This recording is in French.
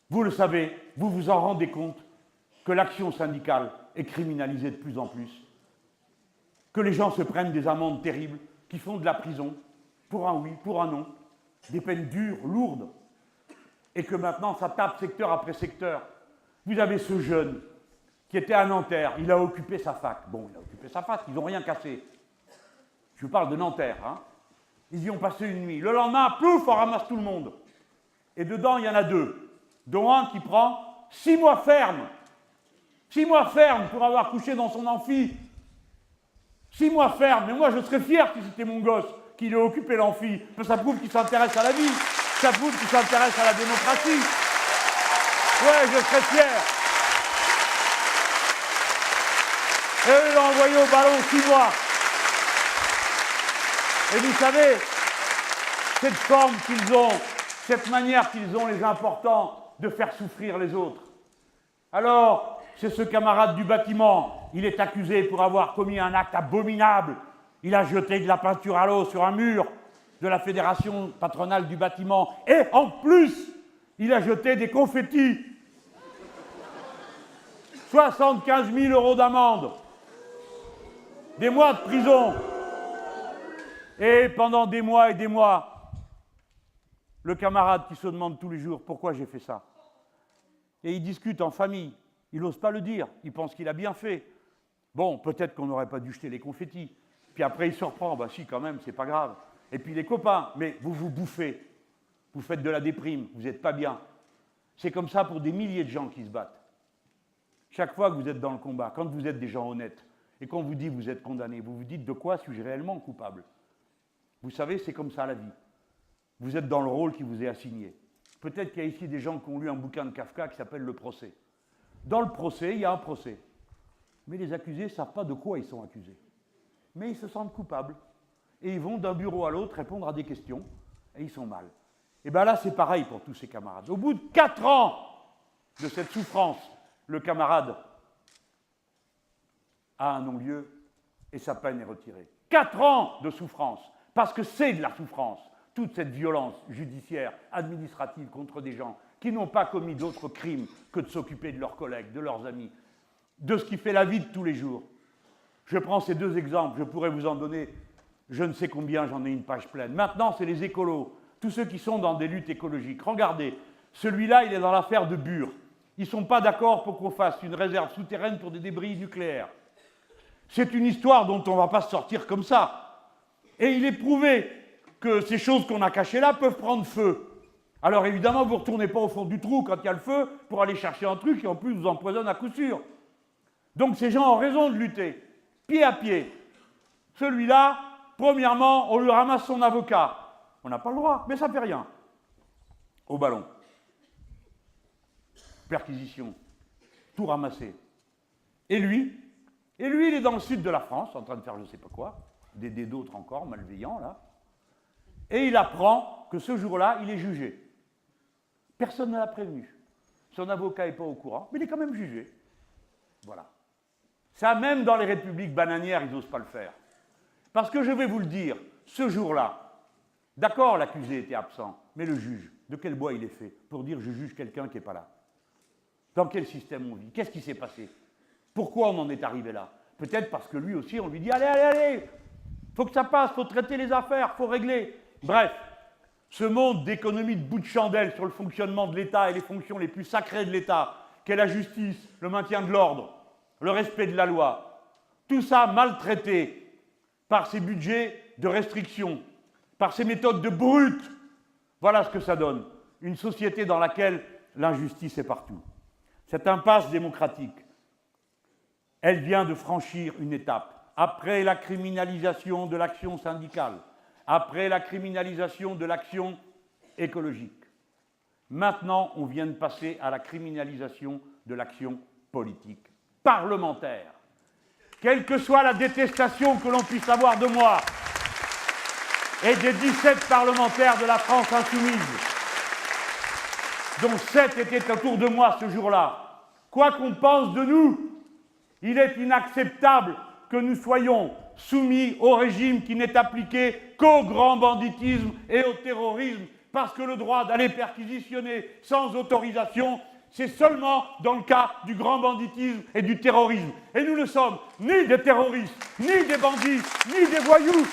Vous le savez, vous vous en rendez compte, que l'action syndicale est criminalisée de plus en plus, que les gens se prennent des amendes terribles, qui font de la prison, pour un oui, pour un non, des peines dures, lourdes, et que maintenant ça tape secteur après secteur. Vous avez ce jeune qui était à Nanterre, il a occupé sa fac. Bon, il a occupé sa fac, ils n'ont rien cassé. Je parle de Nanterre, hein. Ils y ont passé une nuit. Le lendemain, plouf, on ramasse tout le monde. Et dedans, il y en a deux, dont un qui prend 6 mois ferme. 6 mois ferme pour avoir couché dans son amphi. 6 mois ferme. Mais moi, je serais fier si c'était mon gosse qu'il ait occupé l'amphi. Ça prouve qu'il s'intéresse à la vie. Ça prouve qu'il s'intéresse à la démocratie. Ouais, je serais fier. Et eux, ils l'ont envoyé au ballon 6 mois. Et vous savez, cette forme qu'ils ont, cette manière qu'ils ont, les importants, de faire souffrir les autres. Alors, c'est ce camarade du bâtiment, il est accusé pour avoir commis un acte abominable. Il a jeté de la peinture à l'eau sur un mur de la Fédération patronale du bâtiment. Et en plus, il a jeté des confettis. 75 000 € d'amende. Des mois de prison. Et pendant des mois et des mois, le camarade qui se demande tous les jours pourquoi j'ai fait ça. Et il discute en famille. Il n'ose pas le dire. Il pense qu'il a bien fait. Bon, peut-être qu'on n'aurait pas dû jeter les confettis. Puis après, il se reprend. Bah si, quand même, c'est pas grave. Et puis les copains, mais vous vous bouffez. Vous faites de la déprime. Vous n'êtes pas bien. C'est comme ça pour des milliers de gens qui se battent. Chaque fois que vous êtes dans le combat, quand vous êtes des gens honnêtes, et qu'on vous dit que vous êtes condamné, vous vous dites de quoi suis-je réellement coupable? Vous savez, c'est comme ça la vie. Vous êtes dans le rôle qui vous est assigné. Peut-être qu'il y a ici des gens qui ont lu un bouquin de Kafka qui s'appelle Le procès. Dans le procès, il y a un procès. Mais les accusés ne savent pas de quoi ils sont accusés. Mais ils se sentent coupables. Et ils vont d'un bureau à l'autre répondre à des questions. Et ils sont mal. Et bien là, c'est pareil pour tous ces camarades. Au bout de 4 ans de cette souffrance, le camarade a un non-lieu et sa peine est retirée. 4 ans de souffrance. Parce que c'est de la souffrance, toute cette violence judiciaire, administrative contre des gens qui n'ont pas commis d'autres crimes que de s'occuper de leurs collègues, de leurs amis, de ce qui fait la vie de tous les jours. Je prends ces 2 exemples, je pourrais vous en donner je ne sais combien, j'en ai une page pleine. Maintenant, c'est les écolos, tous ceux qui sont dans des luttes écologiques. Regardez, celui-là, il est dans l'affaire de Bure. Ils ne sont pas d'accord pour qu'on fasse une réserve souterraine pour des débris nucléaires. C'est une histoire dont on ne va pas se sortir comme ça. Et il est prouvé que ces choses qu'on a cachées là peuvent prendre feu. Alors évidemment, vous ne retournez pas au fond du trou quand il y a le feu pour aller chercher un truc qui en plus vous empoisonne à coup sûr. Donc ces gens ont raison de lutter, pied à pied. Celui-là, premièrement, on lui ramasse son avocat. On n'a pas le droit, mais ça ne fait rien. Au ballon. Perquisition. Tout ramassé. Et lui, il est dans le sud de la France, en train de faire je ne sais pas quoi. D'aider d'autres encore, malveillants, là. Et il apprend que ce jour-là, il est jugé. Personne ne l'a prévenu. Son avocat n'est pas au courant, mais il est quand même jugé. Voilà. Ça, même dans les républiques bananières, ils n'osent pas le faire. Parce que je vais vous le dire, ce jour-là, d'accord, l'accusé était absent, mais le juge, de quel bois il est fait pour dire je juge quelqu'un qui n'est pas là? Dans quel système on vit? Qu'est-ce qui s'est passé? Pourquoi on en est arrivé là? Peut-être parce que lui aussi, on lui dit allez, allez, allez, faut que ça passe, faut traiter les affaires, faut régler. Bref, ce monde d'économie de bout de chandelle sur le fonctionnement de l'État et les fonctions les plus sacrées de l'État, qu'est la justice, le maintien de l'ordre, le respect de la loi, tout ça maltraité par ces budgets de restriction, par ces méthodes de brute. Voilà ce que ça donne. Une société dans laquelle l'injustice est partout. Cette impasse démocratique, elle vient de franchir une étape. Après la criminalisation de l'action syndicale, après la criminalisation de l'action écologique, maintenant on vient de passer à la criminalisation de l'action politique, parlementaire. Quelle que soit la détestation que l'on puisse avoir de moi et des 17 parlementaires de la France insoumise, dont 7 étaient autour de moi ce jour-là, quoi qu'on pense de nous, il est inacceptable que nous soyons soumis au régime qui n'est appliqué qu'au grand banditisme et au terrorisme parce que le droit d'aller perquisitionner sans autorisation, c'est seulement dans le cas du grand banditisme et du terrorisme. Et nous ne sommes ni des terroristes, ni des bandits, ni des voyous.